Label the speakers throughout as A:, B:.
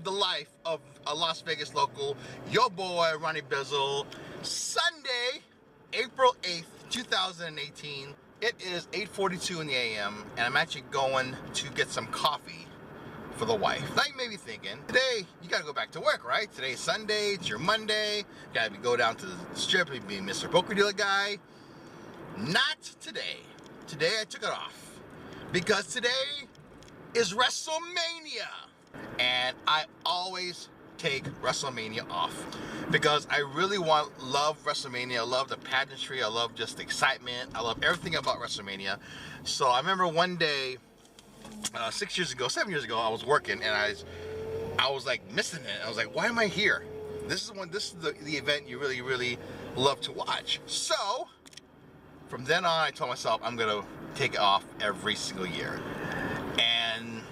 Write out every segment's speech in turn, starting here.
A: of the life of a Las Vegas local, your boy Ronnie Bizzle. Sunday, April 8th, 2018. It is 8:42 in the a.m. and I'm actually going to get some coffee for the wife. Now you may be thinking, today you gotta go back to work, right? Today's Sunday, it's your Monday, you gotta go down to the strip and be Mr. Poker Dealer guy. Not today. Today I took it off because today is Wrestlemania, and I always take Wrestlemania off because I really love Wrestlemania. I love the pageantry. I love just the excitement. I love everything about Wrestlemania. So I remember one day, 7 years ago, I was working and I was like missing it. I was like, why am I here? This is the event you really love to watch. So from then on, I told myself I'm gonna take it off every single year. And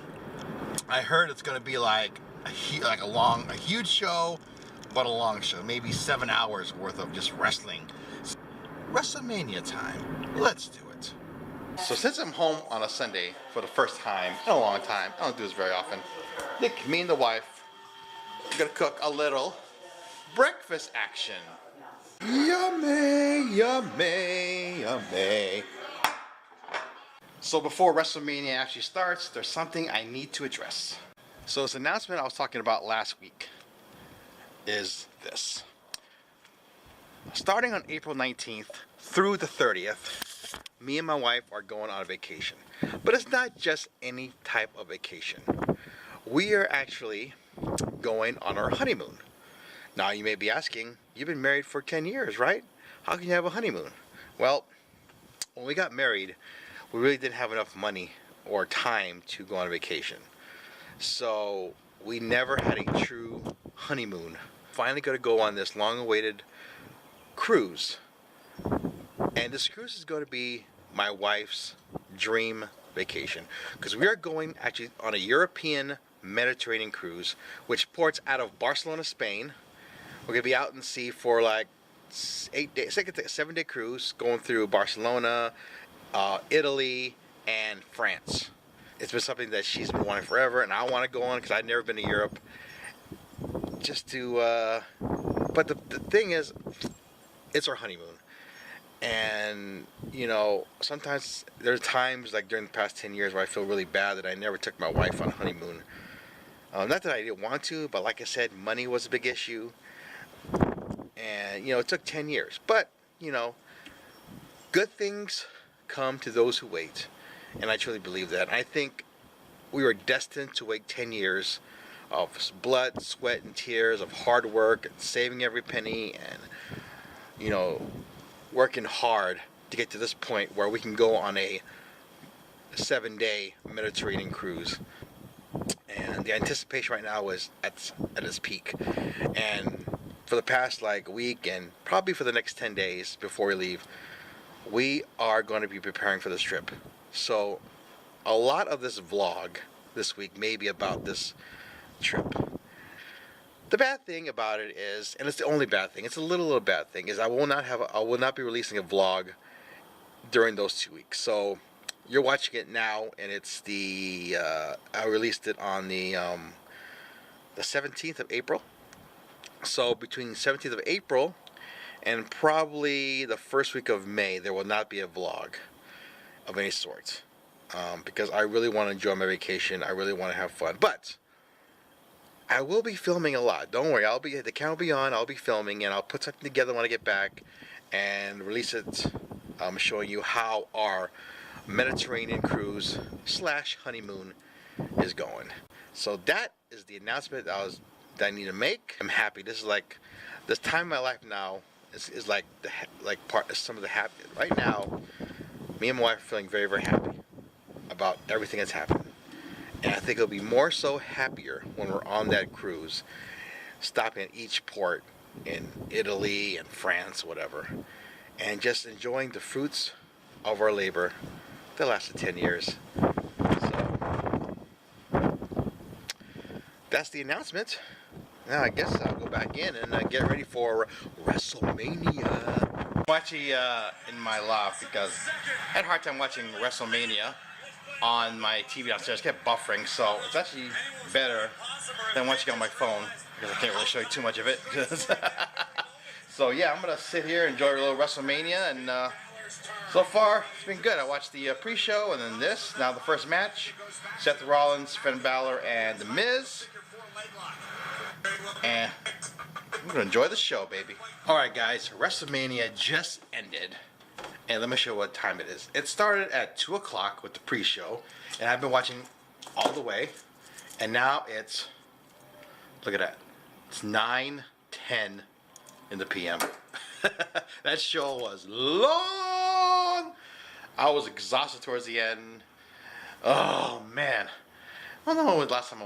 A: I heard it's gonna be like a huge show, but a long show, maybe 7 hours worth of just wrestling. Wrestlemania time. Let's do it. So since I'm home on a Sunday for the first time in a long time, I don't do this very often, me and the wife are gonna cook a little breakfast action. Yummy, yummy, yummy. So before Wrestlemania actually starts, there's something I need to address. So this announcement I was talking about last week is this. Starting on April 19th through the 30th, me and my wife are going on a vacation. But it's not just any type of vacation. We are actually going on our honeymoon. Now you may be asking, you've been married for 10 years, right? How can you have a honeymoon? Well, when we got married, we really didn't have enough money or time to go on a vacation. So we never had a true honeymoon. Finally going to go on this long-awaited cruise. And this cruise is going to be my wife's dream vacation. Because we are going actually on a European Mediterranean cruise, which ports out of Barcelona, Spain. We're going to be out in sea for like 8 days. It's like a 7-day cruise going through Barcelona, Italy, and France. It's been something that she's been wanting forever, and I want to go on because I've never been to Europe. Just to, but the thing is, it's our honeymoon. And, you know, sometimes there's times, like during the past 10 years, where I feel really bad that I never took my wife on a honeymoon. Not that I didn't want to, but like I said, money was a big issue. And, you know, it took 10 years. But, you know, good things come to those who wait. And I truly believe that. I think we were destined to wait 10 years of blood, sweat, and tears, of hard work, and saving every penny, and, you know, working hard to get to this point where we can go on a 7-day Mediterranean cruise. And the anticipation right now is at its peak. And for the past week, and probably for the next 10 days before we leave, we are going to be preparing for this trip. So a lot of this vlog this week may be about this trip. The bad thing about it is, and it's the only bad thing, it's a little bad thing, is I will not be releasing a vlog during those 2 weeks. So you're watching it now, and it's I released it on the 17th of April. So between 17th of April and probably the first week of May, there will not be a vlog of any sort, because I really want to enjoy my vacation. I really want to have fun, but I will be filming a lot. Don't worry, the camera will be on. I'll be filming, and I'll put something together when I get back and release it. I'm showing you how our Mediterranean cruise / honeymoon is going. So that is the announcement that I need to make. I'm happy. This is like this time in my life now is like some of the happy right now. Me and my wife are feeling very happy about everything that's happened. And I think it'll be more so happier when we're on that cruise, stopping at each port in Italy and France, whatever, and just enjoying the fruits of our labor that lasted 10 years. So that's the announcement. Now I guess I'll go back in and get ready for Wrestlemania. I'm actually in my loft because I had a hard time watching Wrestlemania on my TV downstairs. It kept buffering, so it's actually better than watching on my phone because I can't really show you too much of it. So yeah, I'm gonna sit here, enjoy a little WrestleMania, and so far it's been good. I watched the pre-show and then this. Now the first match: Seth Rollins, Finn Balor, and The Miz. And I'm gonna enjoy the show, baby. All right, guys, WrestleMania just ended. And let me show you what time it is. It started at 2 o'clock with the pre-show, and I've been watching all the way. And now it's, look at that, it's 9:10 in the PM. That show was long. I was exhausted towards the end. Oh man, I don't know when the last time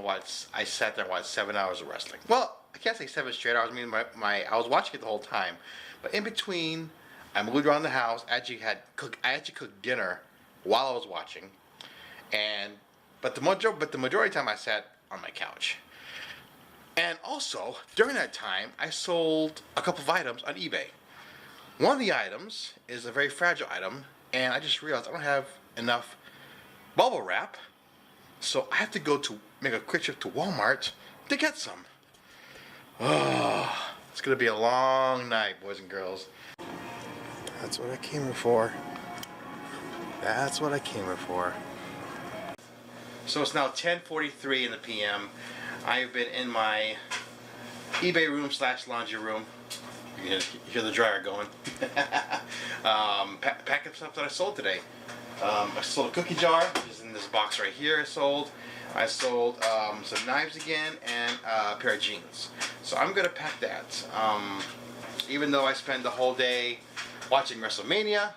A: I sat there and watched 7 hours of wrestling. Well, I can't say 7 straight hours. I mean, I was watching it the whole time, but in between, I moved around the house. I actually cooked dinner while I was watching, but the majority of the time I sat on my couch. And also during that time, I sold a couple of items on eBay. One of the items is a very fragile item, and I just realized I don't have enough bubble wrap, so I have to make a quick trip to Walmart to get some. Oh, it's gonna be a long night, boys and girls. That's what I came here for. That's what I came here for. So it's now 10:43 in the PM. I've been in my eBay room / laundry room. You hear the dryer going. Packing stuff that I sold today. I sold a cookie jar, which is in this box right here. I sold some knives again and a pair of jeans. So I'm gonna pack that. Even though I spend the whole day watching WrestleMania,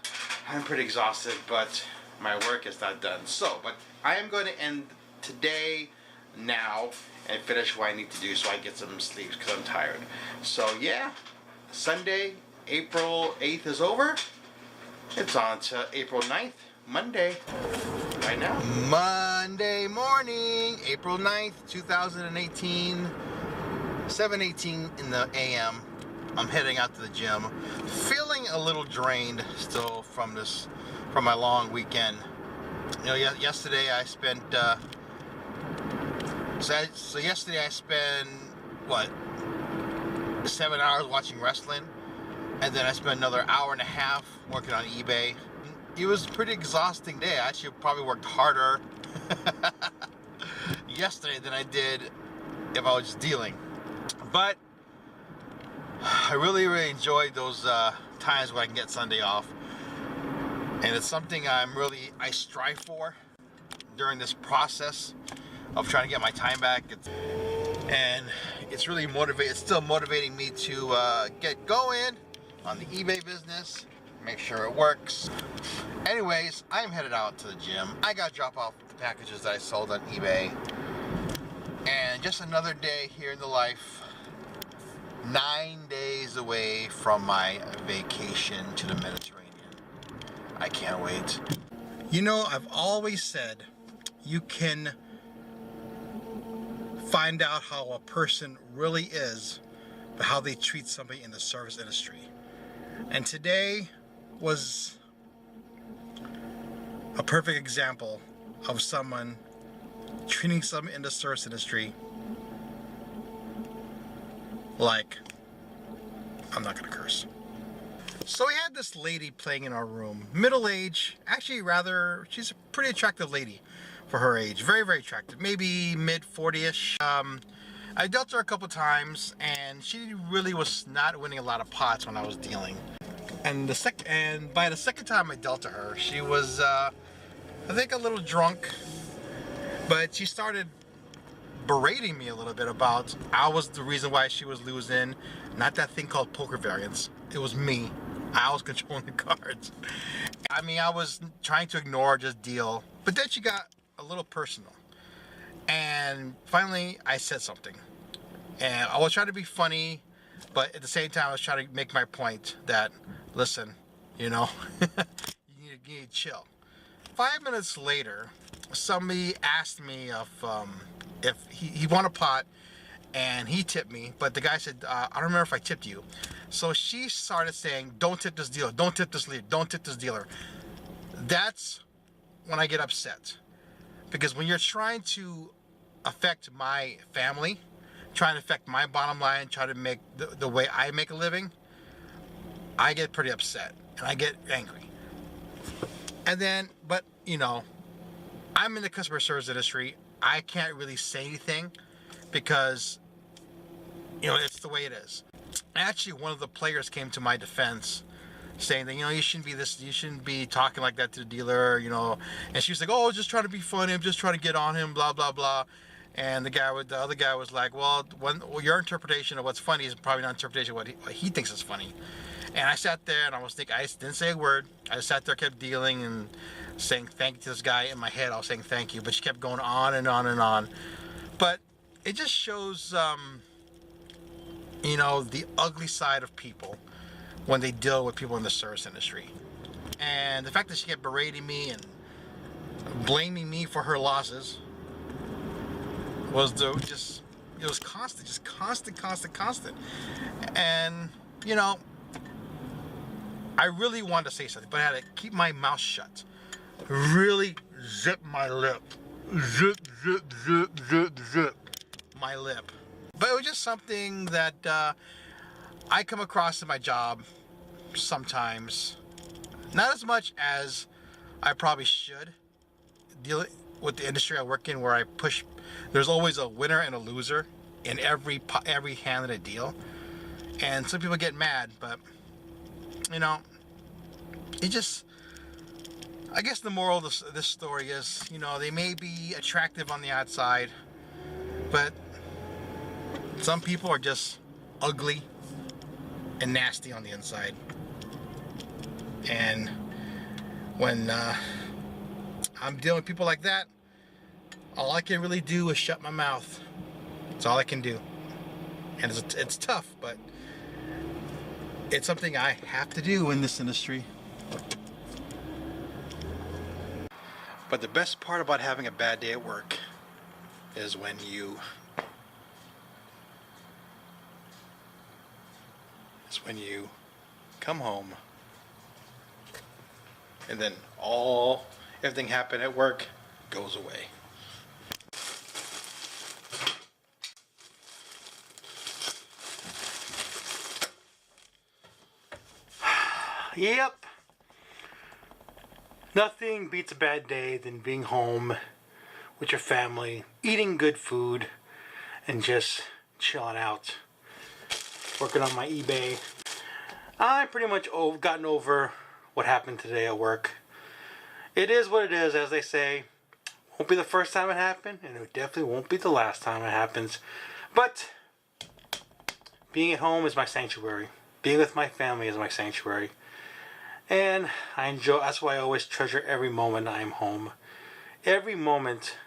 A: I'm pretty exhausted, but my work is not done. So, but I am going to end today now and finish what I need to do so I get some sleep because I'm tired. So yeah, Sunday, April 8th is over. It's on to April 9th, Monday, right now. Monday morning, April 9th, 2018, 7:18 in the AM. I'm heading out to the gym, feeling a little drained still from my long weekend. You know, yesterday I spent, so yesterday I spent, what, 7 hours watching wrestling, and then I spent another hour and a half working on eBay. It was a pretty exhausting day. I actually probably worked harder yesterday than I did if I was just dealing. But I really enjoyed those times where I can get Sunday off, and it's something I strive for during this process of trying to get my time back. And it's really it's still motivating me to get going on the eBay business, make sure it works. Anyways, I'm headed out to the gym. I got to drop off the packages that I sold on eBay, and just another day here in the life. 9 days away from my vacation to the Mediterranean. I can't wait. You know, I've always said you can find out how a person really is by how they treat somebody in the service industry. And today was a perfect example of someone treating someone in the service industry like, I'm not gonna curse. So we had this lady playing in our room, middle age, actually she's a pretty attractive lady for her age, very, very attractive, maybe mid 40ish. I dealt her a couple times, and she really was not winning a lot of pots when I was dealing. And by the second time I dealt to her, she was, I think, a little drunk, but she started berating me a little bit about I was the reason why she was losing, not that thing called poker variance. It was me. I was controlling the cards. I mean, I was trying to ignore, just deal, but then she got a little personal, and finally I said something, and I was trying to be funny, but at the same time I was trying to make my point that, listen, you know, you need to chill. 5 minutes later, somebody asked me if he won a pot, and he tipped me, but the guy said, I don't remember if I tipped you. So she started saying, don't tip this dealer, don't tip this leader, don't tip this dealer. That's when I get upset. Because when you're trying to affect my family, trying to affect my bottom line, try to make the way I make a living, I get pretty upset and I get angry. And then, but you know, I'm in the customer service industry. I can't really say anything because, you know, it's the way it is. Actually, one of the players came to my defense saying that, you know, you shouldn't be talking like that to the dealer, you know. And she was like, oh, just trying to be funny, I'm just trying to get on him, blah, blah, blah. And the other guy was like, well, your interpretation of what's funny is probably not interpretation of what he thinks is funny. And I sat there and I was thinking, I didn't say a word. I just sat there, kept dealing and saying thank you to this guy. In my head, I was saying thank you, but she kept going on and on and on. But it just shows, you know, the ugly side of people when they deal with people in the service industry. And the fact that she kept berating me and blaming me for her losses was it was constant. And, you know, I really wanted to say something, but I had to keep my mouth shut. Really zip my lip. Zip my lip. But it was just something that I come across in my job sometimes. Not as much as I probably should, dealing with the industry I work in, where I push. There's always a winner and a loser in every hand that I deal. And some people get mad, but, you know, it just, I guess the moral of this story is, you know, they may be attractive on the outside, but some people are just ugly and nasty on the inside. And when I'm dealing with people like that, all I can really do is shut my mouth. That's all I can do. And it's tough, but it's something I have to do in this industry. But the best part about having a bad day at work is when you come home and then everything happened at work goes away. Yep. Nothing beats a bad day than being home with your family, eating good food, and just chilling out. Working on my eBay. I pretty much gotten over what happened today at work. It is what it is, as they say. Won't be the first time it happened, and it definitely won't be the last time it happens. But being at home is my sanctuary. Being with my family is my sanctuary. And I enjoy, that's why I always treasure every moment I am home. Every moment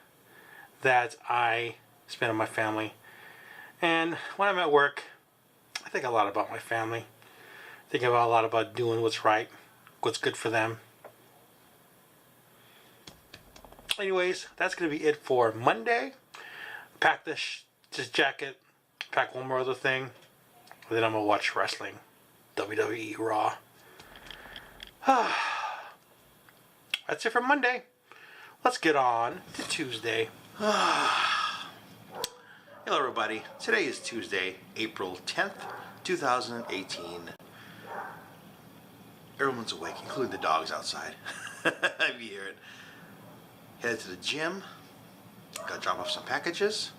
A: that I spend with my family. And when I'm at work, I think a lot about my family. I think a lot about doing what's right, what's good for them. Anyways, that's going to be it for Monday. Pack this jacket, pack one more other thing, and then I'm going to watch wrestling. WWE Raw. That's it for Monday. Let's get on to Tuesday. Hello everybody. Today is Tuesday, April 10th, 2018. Everyone's awake, including the dogs outside. I hear it. Headed to the gym. Gotta drop off some packages.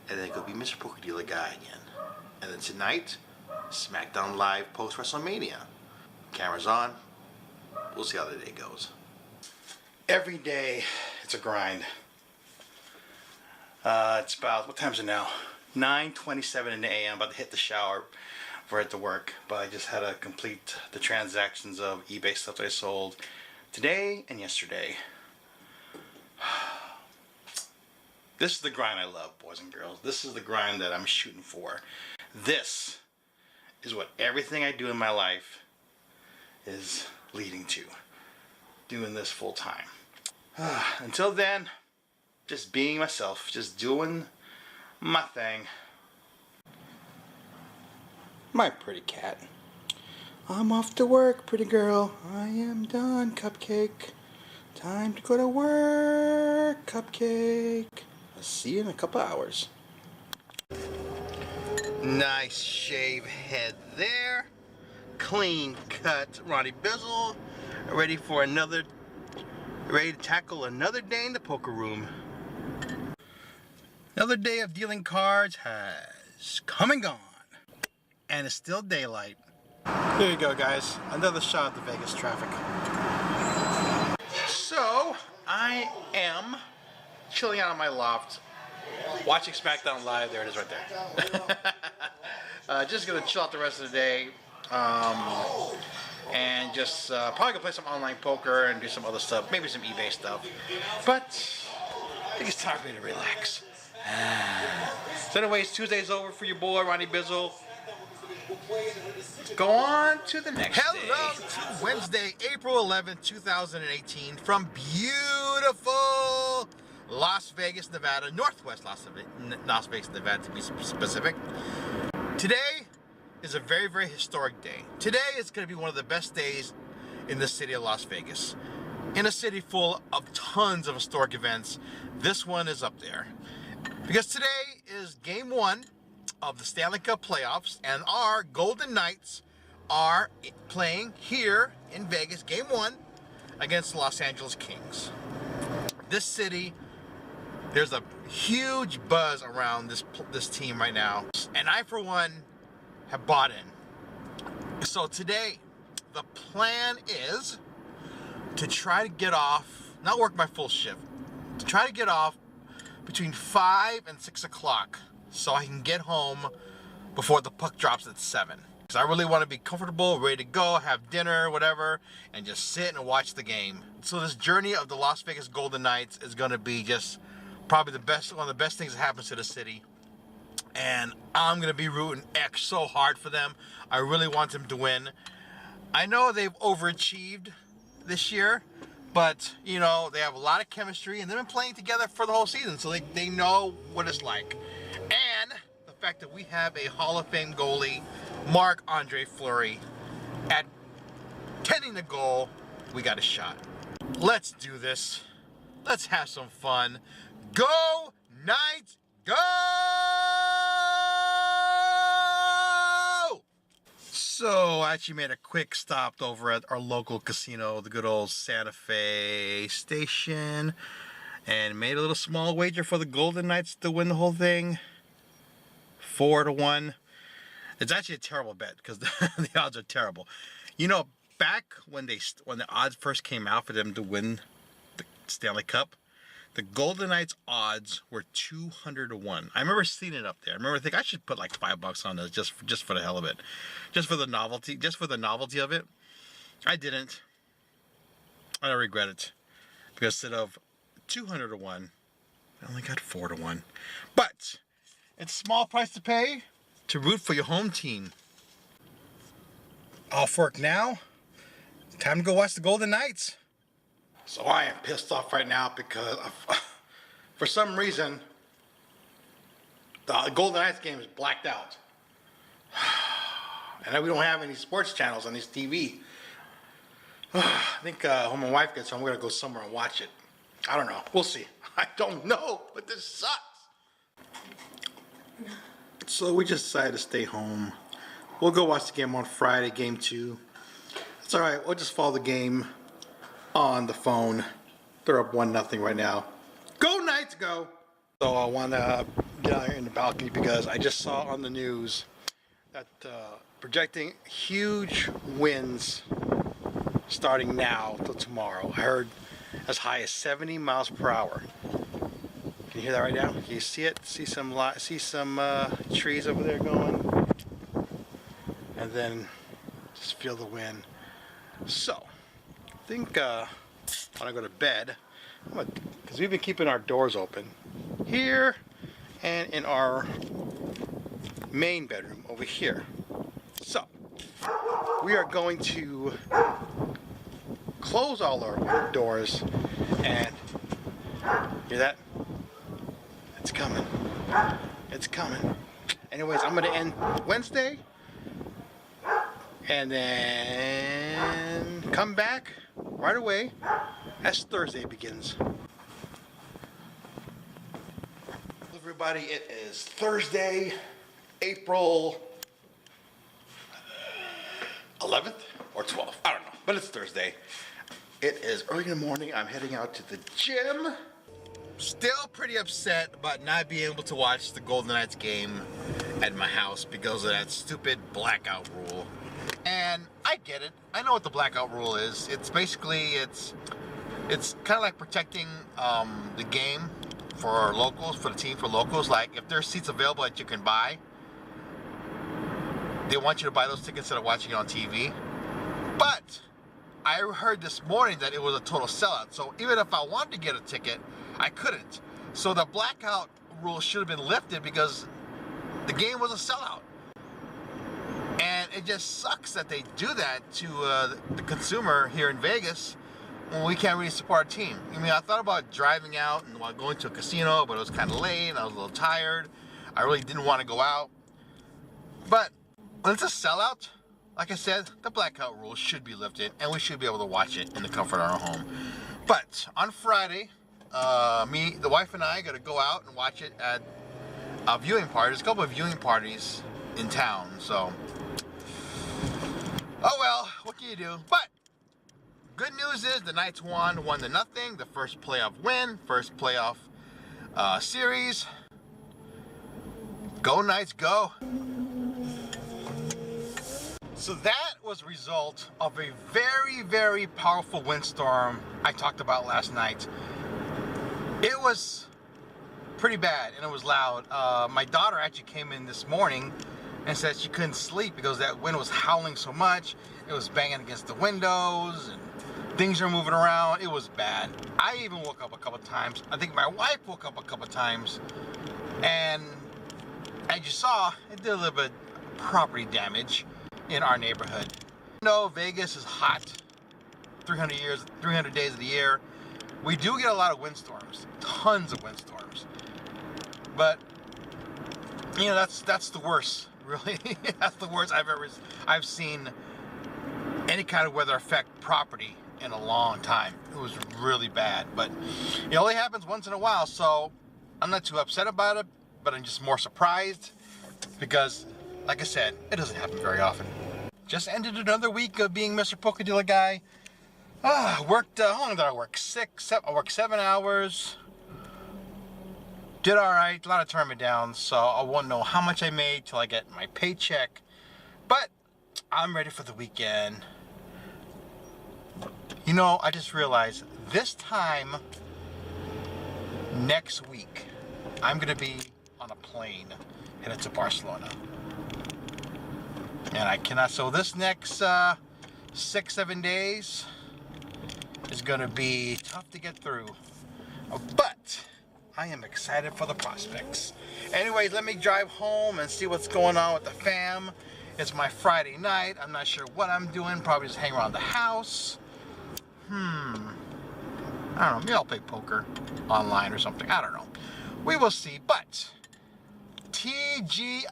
A: And then go be Mr. Poker Dealer Guy again. And then tonight, SmackDown Live post Wrestlemania. Camera's on. We'll see how the day goes. Every day, it's a grind. It's about, what time is it now? 9:27 in the a.m. About to hit the shower for it to work. But I just had to complete the transactions of eBay stuff that I sold today and yesterday. This is the grind I love, boys and girls. This is the grind that I'm shooting for. This is what everything I do in my life is leading to. Doing this full time. Until then, just being myself, just doing my thing. My pretty cat. I'm off to work, pretty girl. I am done, cupcake. Time to go to work, Cupcake. I'll see you in a couple hours. Nice shave head there. Clean cut Ronnie Bizzle. Ready to tackle another day in the poker room. Another day of dealing cards has come and gone. And it's still daylight. Here you go, guys. Another shot at the Vegas traffic. So, I am chilling out on my loft, watching SmackDown Live. There it is right there. Just gonna chill out the rest of the day. And just probably gonna play some online poker and do some other stuff, maybe some eBay stuff. But I think it's time for me to relax. So anyways, Tuesday's over for your boy Ronnie Bizzle. Let's go on to the next Hello day. To Wednesday, April 11th, 2018 from beautiful Las Vegas, Nevada, Northwest Las Vegas, Nevada to be specific. Today is a very, very historic day. Today is going to be one of the best days in the city of Las Vegas. In a city full of tons of historic events, this one is up there. Because today is game 1 of the Stanley Cup playoffs, and our Golden Knights are playing here in Vegas, game 1, against the Los Angeles Kings. This city, there's a huge buzz around this team right now, and I, for one, have bought in. So today, the plan is to try to get off, not work my full shift, to try to get off between 5 and 6 o'clock so I can get home before the puck drops at 7. Because I really want to be comfortable, ready to go, have dinner, whatever, and just sit and watch the game. So this journey of the Las Vegas Golden Knights is going to be just probably one of the best things that happens to the city. And I'm going to be rooting so hard for them. I really want them to win. I know they've overachieved this year, but, you know, they have a lot of chemistry, and they've been playing together for the whole season, so they know what it's like. And the fact that we have a Hall of Fame goalie, Marc-Andre Fleury, at tending the goal, we got a shot. Let's do this. Let's have some fun. Go Knights, go! So I actually made a quick stop over at our local casino, the good old Santa Fe Station, and made a little small wager for the Golden Knights to win the whole thing. 4-1. It's actually a terrible bet because the odds are terrible. You know, back when the odds first came out for them to win the Stanley Cup, the Golden Knights odds were 200-1. I remember seeing it up there. I remember thinking I should put like $5 on this just for the hell of it, just for the novelty of it. I didn't. I don't regret it because instead of 200-1, I only got 4-1. But it's a small price to pay to root for your home team. Off work now. Time to go watch the Golden Knights. So I am pissed off right now because for some reason the Golden Knights game is blacked out. And we don't have any sports channels on this TV. I think when my wife gets home, we're going to go somewhere and watch it. I don't know. We'll see. I don't know, but this sucks. So we just decided to stay home. We'll go watch the game on Friday, game 2. It's all right. We'll just follow the game on the phone. They're up 1-0 right now. Go Knights, go! So I want to get out here in the balcony because I just saw on the news that projecting huge winds starting now till tomorrow. I heard as high as 70 miles per hour. Can you hear that right now? Can you see it? See some trees over there going? And then just feel the wind. So I think when I go to bed, because we've been keeping our doors open here and in our main bedroom over here. So we are going to close all our doors and hear that? It's coming. It's coming. Anyways, I'm going to end Wednesday and then come back right away as Thursday begins. Everybody, it is Thursday, April 11th or 12th. I don't know, but it's Thursday. It is early in the morning. I'm heading out to the gym. Still pretty upset about not being able to watch the Golden Knights game at my house because of that stupid blackout rule. And I get it. I know what the blackout rule is. It's basically, it's kind of like protecting the game for locals, for the team, for locals. Like if there's seats available that you can buy, they want you to buy those tickets instead of watching it on TV. But I heard this morning that it was a total sellout. So even if I wanted to get a ticket, I couldn't. So the blackout rule should have been lifted because the game was a sellout. And it just sucks that they do that to the consumer here in Vegas when we can't really support our team. I mean, I thought about driving out and going to a casino, but it was kind of late. I was a little tired. I really didn't want to go out. But when it's a sellout, like I said, the blackout rule should be lifted, and we should be able to watch it in the comfort of our home. But on Friday, me, the wife, and I are going to go out and watch it at a viewing party. There's a couple of viewing parties in town, so oh well, what can you do? But good news is the Knights won 1-0, the first playoff win, first playoff series. Go Knights, go! So that was a result of a very, very powerful windstorm I talked about last night. It was pretty bad and it was loud. My daughter actually came in this morning and said she couldn't sleep because that wind was howling so much. It was banging against the windows and things are moving around. It was bad. I even woke up a couple times. I think my wife woke up a couple times, and as you saw, it did a little bit of property damage in our neighborhood. You know, Vegas is hot 300 days of the year. We do get a lot of windstorms, tons of windstorms. But you know, that's the worst, really. That's the worst I've seen any kind of weather affect property in a long time. It was really bad, but it only happens once in a while, so I'm not too upset about it, but I'm just more surprised because, like I said, it doesn't happen very often. Just ended another week of being Mr. Polkadilla guy. Worked, how long did I work? I worked 7 hours. Did alright, a lot of turn downs, so I won't know how much I made till I get my paycheck. But I'm ready for the weekend. You know, I just realized this time next week, I'm gonna be on a plane headed to Barcelona. And I cannot, so this next 6-7 days is gonna be tough to get through. But I am excited for the prospects. Anyways, let me drive home and see what's going on with the fam. It's my Friday night. I'm not sure what I'm doing. Probably just hang around the house. I don't know. Maybe I'll play poker online or something. I don't know. We will see. But TGIF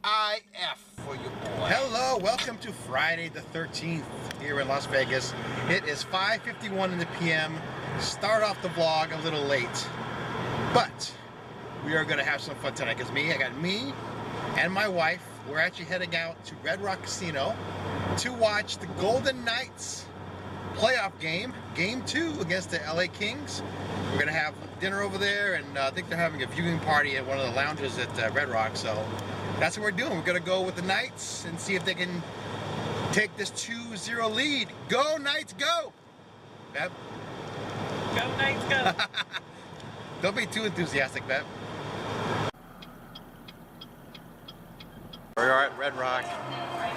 A: for you boy. Hello. Welcome to Friday the 13th here in Las Vegas. It is 5:51 in the PM. Start off the vlog a little late. But we are going to have some fun tonight because I got me and my wife. We're actually heading out to Red Rock Casino to watch the Golden Knights playoff game, Game 2 against the LA Kings. We're going to have dinner over there, and I think they're having a viewing party at one of the lounges at Red Rock. So that's what we're doing. We're going to go with the Knights and see if they can take this 2-0 lead. Go Knights, go! Beb?
B: Go Knights, go!
A: Don't be too enthusiastic, Beb. We are at Red Rock,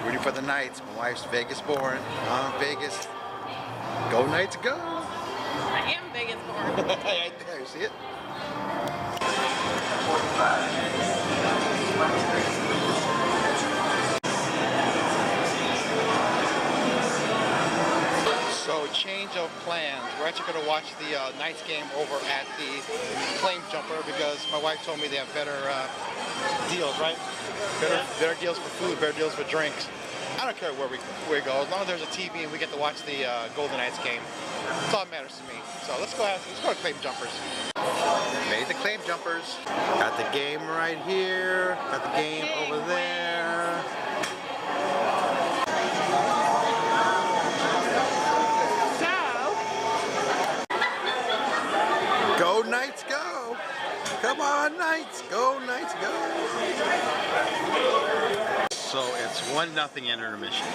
A: rooting for the Knights. My wife's Vegas born. I'm Vegas. Go Knights, go!
B: I am Vegas born.
A: Right there, you see it? So, change of plans. We're actually going to watch the Knights game over at the Flame Jumper because my wife told me they have better deals, right? Better deals for food, better deals for drinks. I don't care where we go, as long as there's a TV and we get to watch the Golden Knights game. That's all that matters to me. So let's go to claim jumpers. Made the claim jumpers. Got the game right here. Got the game over there. Go Knights, go! Come on, Knights, go Knights, go! So it's 1-0 intermission.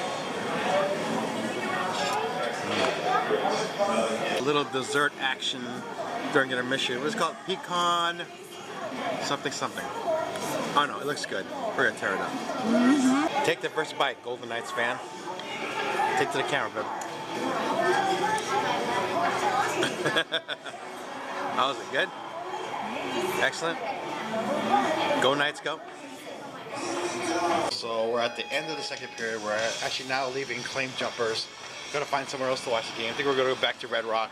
A: A little dessert action during intermission. What's it called? Pecan something something. Oh no, it looks good. We're gonna tear it up. Take the first bite, Golden Knights fan. Take to the camera, bud. How was it? Good? Excellent. Go Knights, go. So we're at the end of the second period. We're actually now leaving claim jumpers. Gonna find somewhere else to watch the game. I think we're gonna go back to Red Rock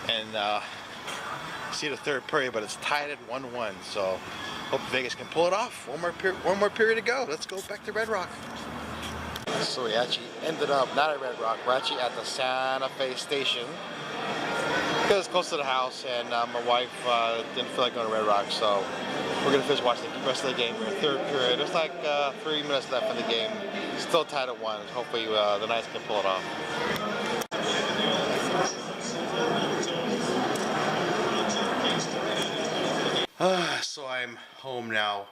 A: and see the third period, but it's tied at 1-1. So hope Vegas can pull it off. One more period to go. Let's go back to Red Rock. So we actually ended up not at Red Rock. We're actually at the Santa Fe station because it's close to the house, and my wife didn't feel like going to Red Rock, so we're gonna finish watching the rest of the game. We're in third period. There's like 3 minutes left in the game. Still tied at 1. Hopefully the Knights can pull it off. So I'm home now.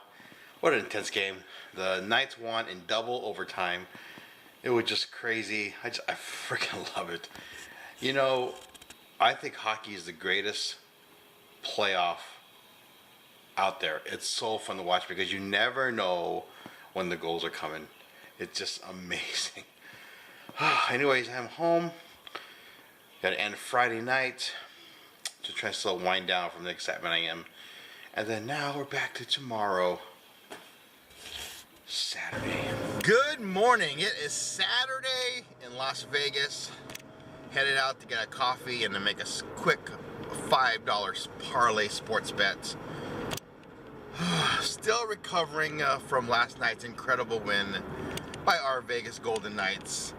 A: What an intense game. The Knights won in double overtime. It was just crazy. I freaking love it. You know, I think hockey is the greatest playoff out there. It's so fun to watch because you never know when the goals are coming. It's just amazing. Anyways, I'm home. Got to end Friday night to try to still wind down from the excitement I am. And then now we're back to tomorrow, Saturday. Good morning. It is Saturday in Las Vegas. Headed out to get a coffee and to make a quick $5 parlay sports bet. Still recovering from last night's incredible win by our Vegas Golden Knights.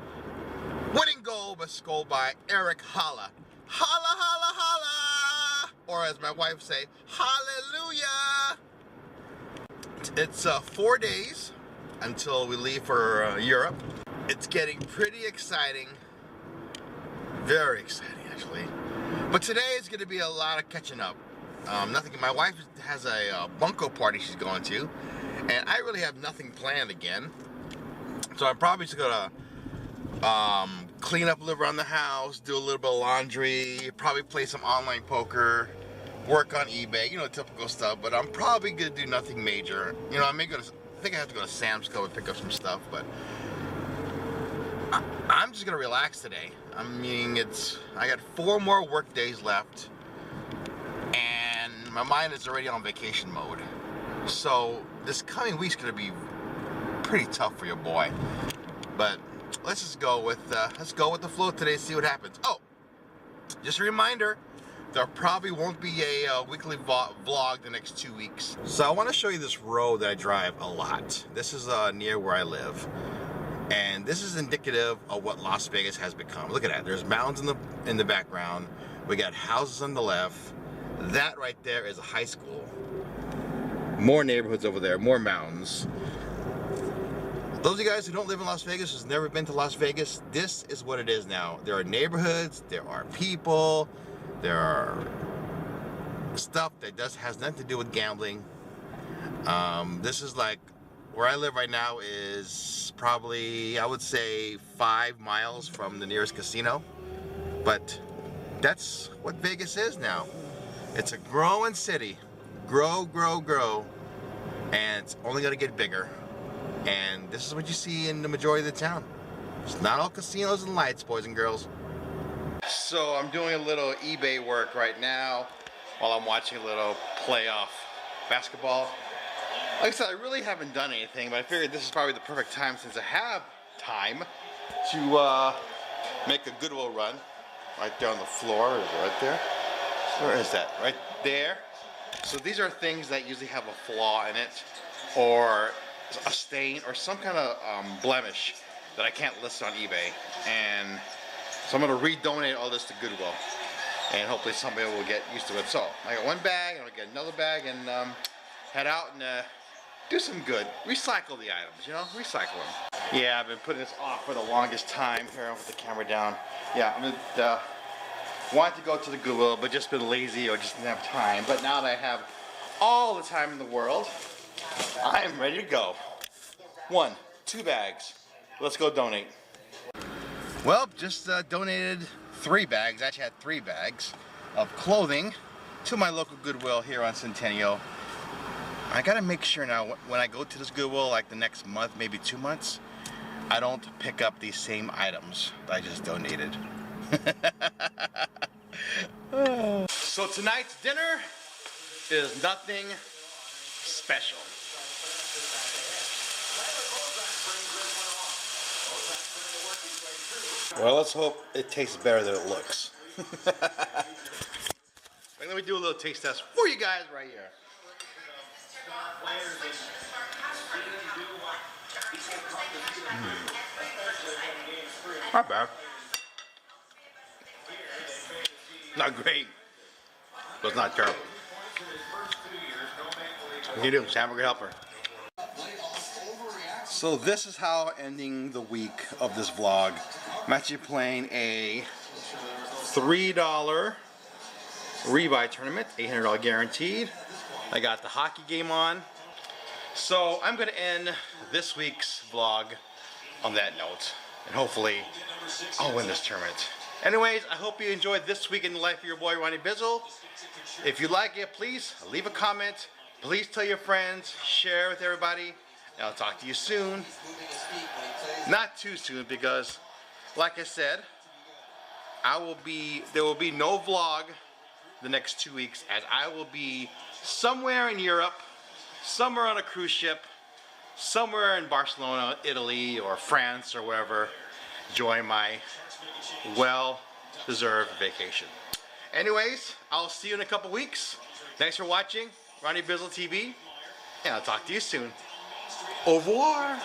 A: Winning goal was scored by Eric Holla. Holla, holla, holla! Or as my wife say, hallelujah! It's 4 days until we leave for Europe. It's getting pretty exciting. Very exciting, actually. But today is going to be a lot of catching up. Nothing. My wife has a bunko party she's going to, and I really have nothing planned again. So I'm probably just gonna clean up a little around the house, do a little bit of laundry, probably play some online poker, work on eBay, you know, typical stuff. But I'm probably gonna do nothing major. You know, I think I have to go to Sam's Club and pick up some stuff, but I'm just gonna relax today. I mean, I got 4 more work days left, and my mind is already on vacation mode. So this coming week's gonna be pretty tough for your boy. But let's just go with the flow today, see what happens. Oh, just a reminder, there probably won't be a weekly vlog the next 2 weeks. So I want to show you this road that I drive a lot. This is near where I live. And this is indicative of what Las Vegas has become. Look at that. There's mountains in the background. We got houses on the left. That right there is a high school. More neighborhoods over there, more mountains. Those of you guys who don't live in Las Vegas, who's never been to Las Vegas, this is what it is now. There are neighborhoods, there are people, there are stuff that has nothing to do with gambling. This is like, where I live right now is probably, I would say, 5 miles from the nearest casino. But that's what Vegas is now. It's a growing city. Grow, grow, grow. And it's only going to get bigger. And this is what you see in the majority of the town. It's not all casinos and lights, boys and girls. So I'm doing a little eBay work right now while I'm watching a little playoff basketball. Like I said, I really haven't done anything, but I figured this is probably the perfect time, since I have time, to make a Goodwill run. Right there on the floor, is it right there? Where is that? Right there. So these are things that usually have a flaw in it, or a stain, or some kind of blemish that I can't list on eBay. And So I'm gonna redonate all this to Goodwill, and hopefully somebody will get used to it. So I got one bag, and I'll get another bag, and head out and do some good. Recycle the items, you know, recycle them. Yeah, I've been putting this off for the longest time. Here, I'll put the camera down. Yeah, I wanted to go to the Goodwill, but just been lazy or just didn't have time. But now that I have all the time in the world, I am ready to go. 1, 2 bags. Let's go donate. Well, just donated 3 bags. Actually, had 3 bags of clothing to my local Goodwill here on Centennial. I gotta make sure now when I go to this Goodwill, like the next month, maybe 2 months, I don't pick up these same items that I just donated. So tonight's dinner is nothing special. Well, let's hope it tastes better than it looks. Let me do a little taste test for you guys right here. Not bad. Not great, but it's not terrible. What do you do? Hamburger helper. So this is how ending the week of this vlog. I'm actually playing a $3 rebuy tournament, $800 guaranteed. I got the hockey game on. So I'm gonna end this week's vlog on that note, and hopefully I'll win this tournament. Anyways, I hope you enjoyed this week in the life of your boy Ronnie Bizzle. If you like it, please leave a comment. Please tell your friends, share with everybody, and I'll talk to you soon. Not too soon, because like I said, there will be no vlog the next 2 weeks, as I will be somewhere in Europe, somewhere on a cruise ship, somewhere in Barcelona, Italy, or France, or wherever, enjoying my well-deserved vacation. Anyways, I'll see you in a couple weeks. Thanks for watching Ronnie Bizzle TV, and I'll talk to you soon. Au revoir.